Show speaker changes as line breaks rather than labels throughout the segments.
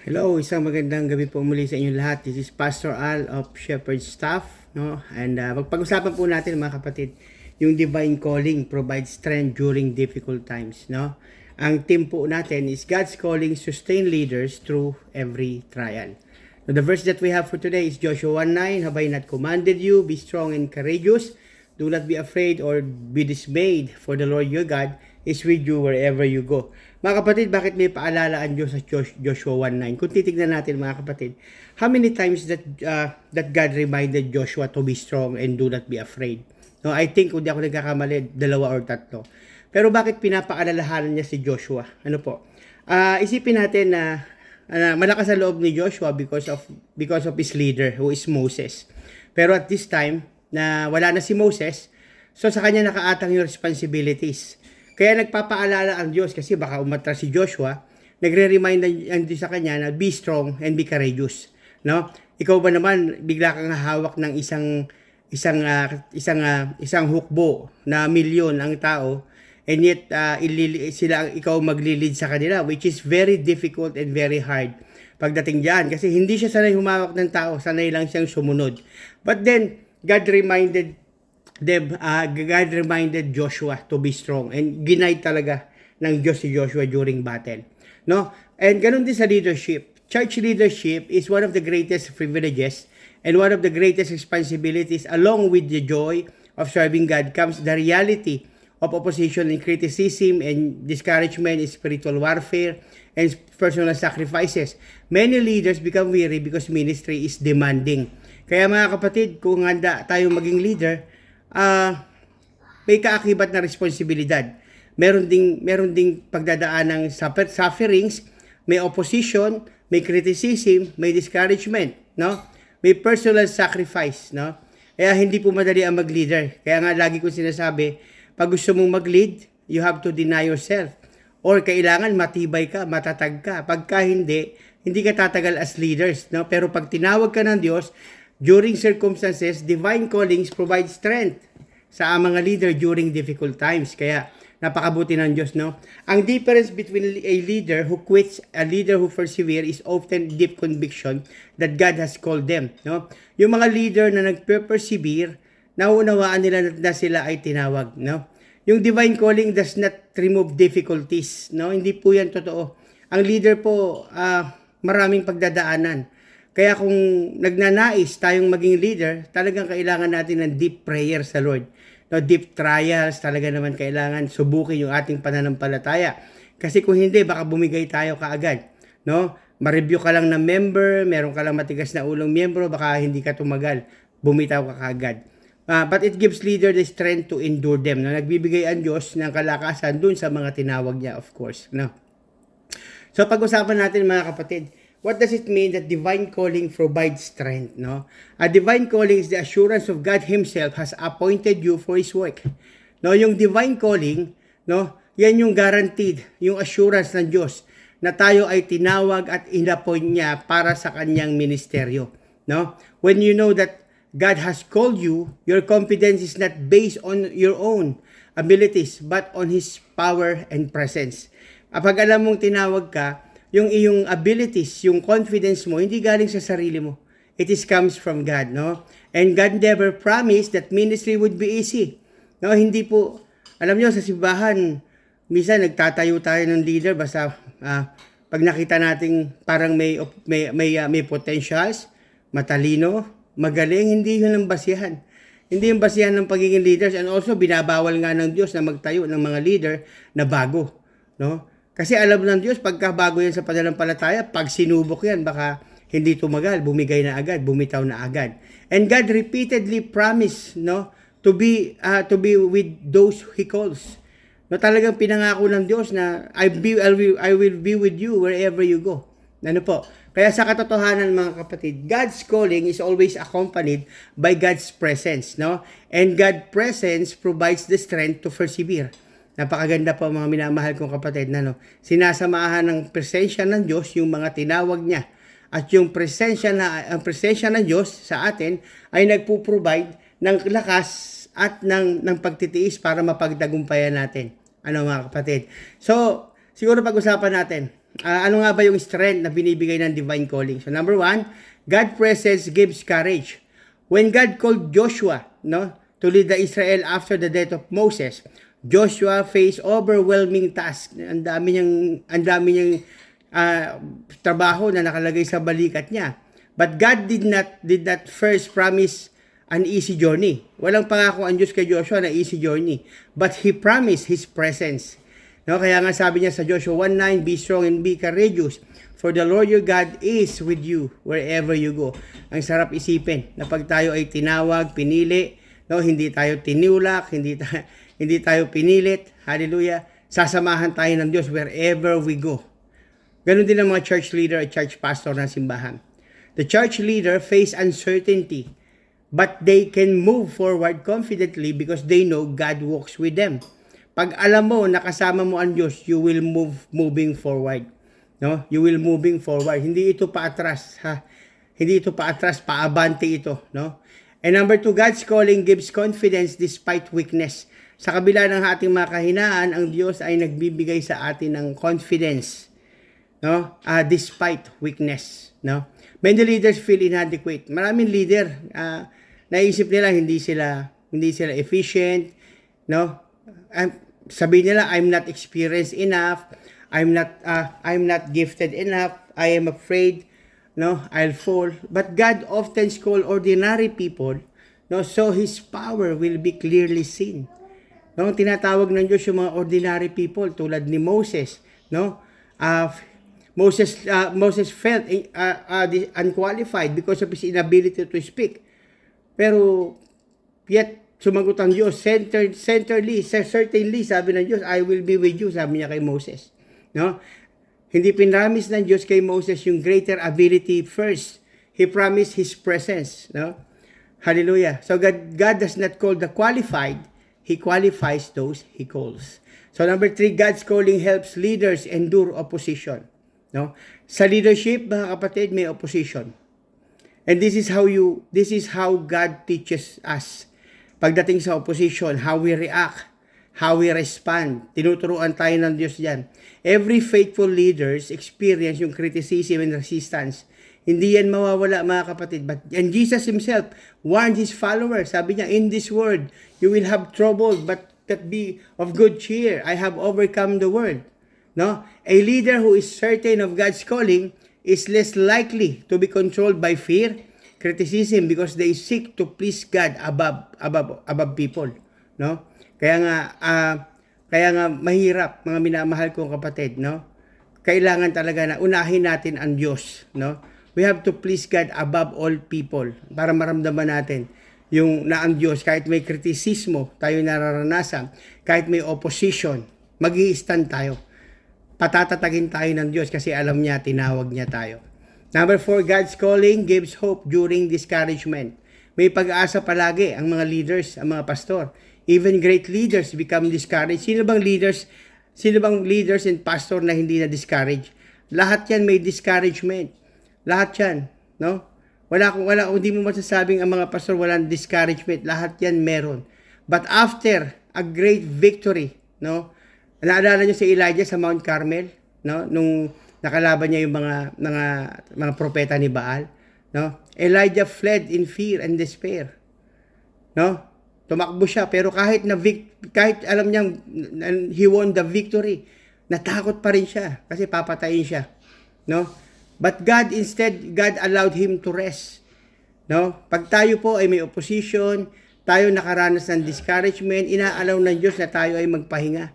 Hello, isang magandang gabi po muli sa inyong lahat. This is Pastor Al of Shepherd Staff, no? And magpag-usapan po natin mga kapatid, yung divine calling provides strength during difficult times, no? Ang theme po natin is God's calling sustain leaders through every trial. Now, the verse that we have for today is Joshua 1:9. Have I not commanded you, be strong and courageous? Do not be afraid or be dismayed, for the Lord your God is with you wherever you go. Mga kapatid, bakit may paalala ang Diyos sa Joshua 1:9? Kung titignan natin mga kapatid, how many times that God reminded Joshua to be strong and do not be afraid? No, I think kung di ako nagkakamali, 2 or 3. Pero bakit pinapaalalahanan niya si Joshua? Ano po? Isipin natin na malakas ang loob ni Joshua because of his leader who is Moses. Pero at this time na wala na si Moses, so sa kanya nakaatang yung responsibilities. Kaya nagpapaalala ang Diyos kasi baka umatras si Joshua, nagre-remind ang Diyos sa kanya na be strong and be courageous, no? Ikaw ba naman bigla kang hahawak ng isang hukbo na milyon ang tao, and yet ikaw maglilid sa kanila, which is very difficult and very hard pagdating diyan kasi hindi siya sanay humawak ng tao, sanay lang siyang sumunod. But then God reminded Joshua to be strong, and ginide talaga ng Diyos si Joshua during battle, no? And ganun din sa leadership. Church leadership is one of the greatest privileges and one of the greatest responsibilities. Along with the joy of serving God comes the reality of opposition and criticism and discouragement, spiritual warfare, and personal sacrifices. Many leaders become weary because ministry is demanding. Kaya mga kapatid, kung handa tayong maging leader, may kaakibat na responsibilidad. Meron ding pagdadaan ng sufferings, may opposition, may criticism, may discouragement, no? May personal sacrifice, no? Kaya hindi po madali ang mag-leader. Kaya nga lagi ko sinasabi, pag gusto mong mag-lead, you have to deny yourself. Or kailangan matibay ka, matatag ka. Pagka hindi ka tatagal as leaders, no? Pero pag tinawag ka ng Diyos, during circumstances, divine callings provide strength sa mga leader during difficult times. Kaya napakabuti ng Diyos, no? Ang difference between a leader who quits, a leader who perseveres is often deep conviction that God has called them, no? Yung mga leader na nagpe-persevere, nauunawaan nila na sila ay tinawag, no? Yung divine calling does not remove difficulties, no? Hindi po yan totoo. Ang leader po, maraming pagdadaanan. Kaya kung nagnanais tayong maging leader, talagang kailangan natin ng deep prayer sa Lord. No, deep trials, talaga naman kailangan subukin yung ating pananampalataya. Kasi kung hindi, baka bumigay tayo kaagad. No? Ma-review ka lang ng member, meron ka lang matigas na ulong miyembro, baka hindi ka tumagal, bumitaw ka kaagad. But it gives leader the strength to endure them. No? Nagbibigay ang Diyos ng kalakasan dun sa mga tinawag niya, of course. No? So pag-usapan natin mga kapatid, what does it mean that divine calling provides strength, no? A divine calling is the assurance of God Himself has appointed you for His work. No, yung divine calling, no, yan yung guaranteed, yung assurance ng Diyos na tayo ay tinawag at inappoint niya para sa kanyang ministeryo, no? When you know that God has called you, your confidence is not based on your own abilities but on His power and presence. Kapag alam mong tinawag ka, yung iyong abilities, yung confidence mo, hindi galing sa sarili mo. It comes from God, no? And God never promised that ministry would be easy. No, hindi po. Alam niyo sa simbahan, minsan nagtatayo tayo ng leader basta pag nakita nating parang may potentials, matalino, magaling, hindi 'yun ang basihan. Hindi yung basihan ng pagiging leaders, and also binabawal nga ng Diyos na magtayo ng mga leader na bago, no? Kasi alam ng Diyos, pagka bago yan sa pananampalataya, pag sinubok yan, baka hindi tumagal, bumigay na agad, bumitaw na agad. And God repeatedly promised, no, to be with those He calls. No, talagang pinangako ng Diyos na I will be with you wherever you go. Ano po? Kaya sa katotohanan mga kapatid, God's calling is always accompanied by God's presence, no? And God's presence provides the strength to persevere. Napakaganda po mga minamahal kong kapatid na sinasamahan ng presensya ng Diyos yung mga tinawag niya. At yung presensya ng Diyos sa atin ay nagpo-provide ng lakas at ng pagtitiis para mapagtagumpayan natin. Ano mga kapatid? So, siguro pag-usapan natin, ano nga ba yung strength na binibigay ng divine calling? So number one, God presence gives courage. When God called Joshua, no, to lead the Israel after the death of Moses, Joshua faced overwhelming task. Ang dami niyang trabaho na nakalagay sa balikat niya. But God did not first promise an easy journey. Walang pangako ang Diyos kay Joshua na easy journey. But He promised His presence. No, kaya nga sabi niya sa Joshua 1:9, be strong and be courageous, for the Lord your God is with you wherever you go. Ang sarap isipin na pag tayo ay tinawag, pinili, no, hindi tayo tinulak, hindi tayo pinilit, hallelujah, sasamahan tayo ng Diyos wherever we go. Ganon din ang mga church leader at church pastor ng simbahan. The church leader face uncertainty, but they can move forward confidently because they know God walks with them. Pag alam mo, nakasama mo ang Diyos, you will moving forward. No? You will moving forward. Hindi ito paatras, ha? Hindi ito paatras, paabante ito, no? And number two, God's calling gives confidence despite weakness. Sa kabila ng ating mga kahinaan, ang Diyos ay nagbibigay sa atin ng confidence, no? Despite weakness, no? Many leaders feel inadequate. Maraming leader, naisip nila hindi sila efficient, no? Sabi nila, I'm not experienced enough, I'm not gifted enough, I am afraid, no, I'll fall. But God often calls ordinary people, no, so His power will be clearly seen. No, tinatawag ng Diyos yung mga ordinary people tulad ni Moses, no? Moses felt unqualified because of his inability to speak. Pero yet sumagot ang Diyos, certainly, sabi ng Diyos, I will be with you, sabi niya kay Moses. No? Hindi pinramis ng Diyos kay Moses yung greater ability first. He promised His presence. No? Hallelujah. So God does not call the qualified, He qualifies those He calls. So number 3, God's calling helps leaders endure opposition. No? Sa leadership, mga kapatid, may opposition. And this is how God teaches us. Pagdating sa opposition, how we react, how we respond. Tinuturuan tayo ng Diyos diyan. Every faithful leaders experience yung criticism and resistance. Hindi yan mawawala, mga kapatid. And Jesus Himself warned His followers. Sabi niya, in this world, you will have trouble, but that be of good cheer. I have overcome the world. No? A leader who is certain of God's calling is less likely to be controlled by fear, criticism, because they seek to please God above people, no? Kaya nga mahirap, mga minamahal kong kapatid, no? Kailangan talaga na unahin natin ang Diyos, no? We have to please God above all people para maramdaman natin yung na ang Diyos, kahit may kritisismo tayo nararanasan, kahit may opposition, mag-i-stand tayo. Patatatagin tayo ng Diyos kasi alam niya, tinawag niya tayo. Number 4, God's calling gives hope during discouragement. May pag-asa palagi ang mga leaders, ang mga pastor. Even great leaders become discouraged. Sino bang leaders and pastor na hindi na discouraged? Lahat yan may discouragement. Lahat yan, no? Hindi mo masasabing ang mga pastor walang discouragement. Lahat yan meron. But after a great victory, no? Naalala niyo si Elijah sa Mount Carmel, no? Nung nakalaban niya yung mga propeta ni Baal, no? Elijah fled in fear and despair. No? Tumakbo siya pero kahit alam niyang he won the victory, natakot pa rin siya kasi papatayin siya, no? But God allowed him to rest. No? Pag tayo po ay may opposition, tayo nakaranas ng discouragement, inaalaw ng Diyos na tayo ay magpahinga.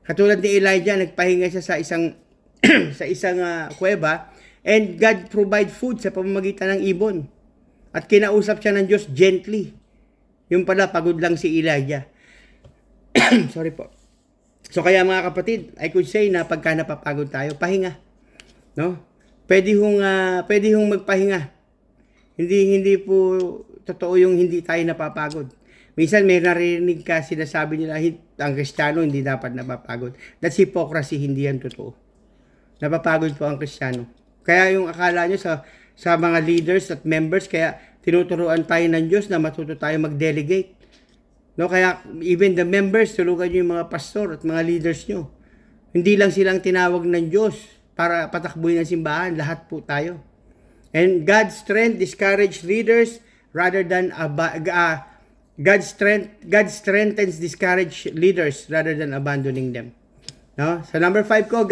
Katulad ni Elijah, nagpahinga siya sa isang kuweba, and God provide food sa pamamagitan ng ibon. At kinausap siya ng Diyos gently. Yung pala, pagod lang si Elijah. Sorry po. So kaya mga kapatid, I could say na pagka napapagod tayo, pahinga. No? Pwede hong magpahinga. Hindi po totoo yung hindi tayo napapagod. Minsan may narinig ka, sinasabi nila, ang Kristiyano hindi dapat napapagod. That's hypocrisy, hindi yan totoo. Napapagod po ang Kristiyano. Kaya yung akala nyo sa mga leaders at members, kaya tinuturuan tayo ng Diyos na matuto tayo mag-delegate. No, kaya even the members, tulugan nyo yung mga pastor at mga leaders nyo. Hindi lang silang tinawag ng Diyos para patakbuhin ang simbahan, lahat po tayo. And God's strength discourage leaders rather than God strengthens discourage leaders rather than abandoning them. No? So number 5 ko,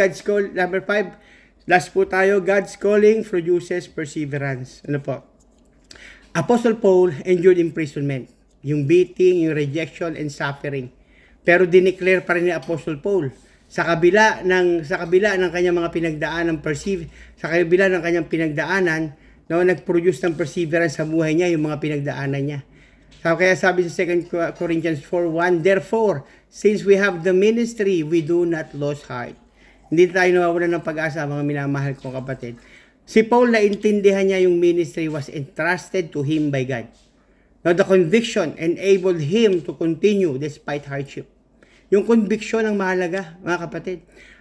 number 5, last po tayo, God's calling produces perseverance. Ano po? Apostle Paul endured imprisonment, yung beating, yung rejection and suffering. Pero dineclare pa rin ni Apostle Paul sa kabila ng kanyang mga pinagdaanan sa kabila ng kanyang pinagdaanan, no, nag-produce ng perseverance sa buhay niya yung mga pinagdaanan niya. So, kaya sabi sa 2 Corinthians 4:1, therefore, since we have the ministry, we do not lose heart. Hindi tayo nawawalan ng pag-asa, mga minamahal kong kapatid. Si Paul, naintindihan niya yung ministry was entrusted to him by God. Now, the conviction enabled him to continue despite hardship. Yung conviction ang mahalaga, mga kapatid.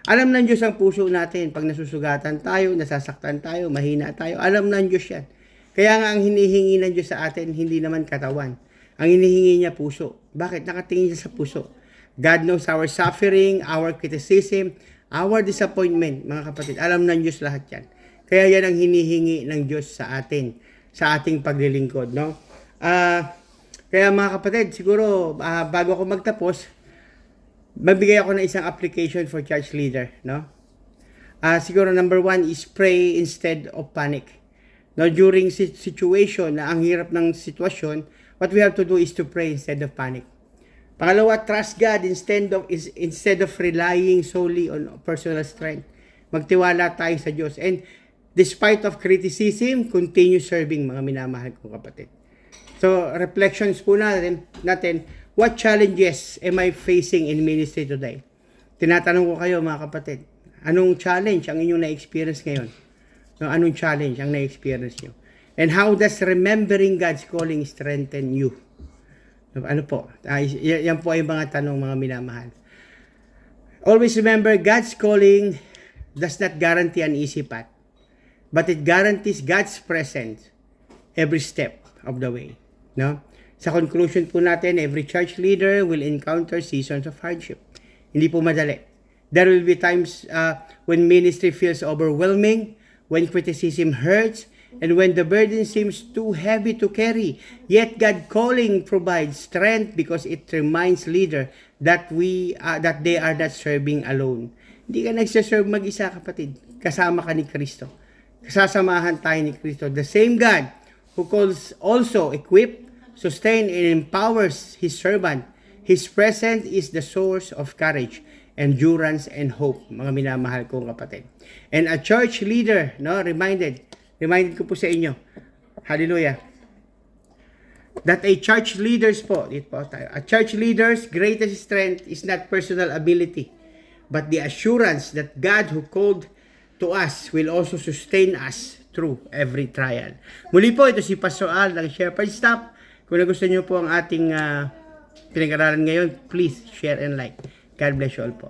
Alam ng Diyos ang puso natin. Pag nasusugatan tayo, nasasaktan tayo, mahina tayo, alam ng Diyos yan. Kaya nga ang hinihingi ng Diyos sa atin, hindi naman katawan. Ang hinihingi niya puso. Bakit? Nakatingin siya sa puso. God knows our suffering, our criticism, our disappointment, mga kapatid. Alam ng Diyos lahat yan. Kaya yan ang hinihingi ng Diyos sa atin, sa ating paglilingkod, no? Kaya mga kapatid, siguro bago ako magtapos, magbigay ako ng isang application for church leader, no? Siguro number 1 is pray instead of panic. Now, during situation na ang hirap ng sitwasyon, what we have to do is to pray instead of panic. Pangalawa, trust God instead of relying solely on personal strength. Magtiwala tayo sa Diyos. And despite of criticism, continue serving, mga minamahal kong kapatid. So, reflections po natin, what challenges am I facing in ministry today? Tinatanong ko kayo, mga kapatid, anong challenge ang inyong na-experience ngayon? No, anong challenge ang na-experience nyo? And how does remembering God's calling strengthen you? Ano po? Yan po ay mga tanong, mga minamahal. Always remember, God's calling does not guarantee an easy path, but it guarantees God's presence every step of the way. No? Sa conclusion po natin, every church leader will encounter seasons of hardship. Hindi po madali. There will be times when ministry feels overwhelming, when criticism hurts, and when the burden seems too heavy to carry. Yet God calling provides strength because it reminds leader that they are not serving alone. Hindi ka nagsaserve mag-isa, kapatid. Kasama ka ni Kristo. Kasasamahan tayo ni Kristo. The same God who calls also equip, sustain, and empowers His servant. His presence is the source of courage, endurance, and hope, mga minamahal kong kapatid. And a church leader, no, reminded ko po sa inyo, hallelujah, that a church leader's a church leader's greatest strength is not personal ability, but the assurance that God who called to us will also sustain us through every trial. Muli po, ito si Pastor Al ng Shepherd Staff. Kung nagustuhan niyo po ang ating pinag-aralan ngayon, please share and like. God bless you all po.